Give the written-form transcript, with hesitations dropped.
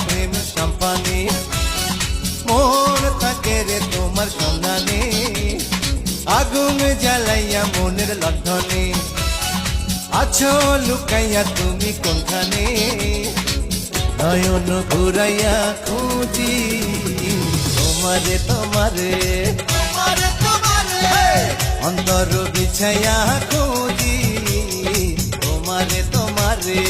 প্রেম সম্পানে মন থাকে রে তোমার সন্ধানে আগুন জ্বালাইয়া মনের লণ্ঠনে আছো লুকাইয়া তুমি কোনখানে নয়ন ঘুরাইয়া খুঁজি তোমারে তোমারে তোমারে তোমারে অন্তর বিছাইয়া খুঁজি তোমারে তোমারে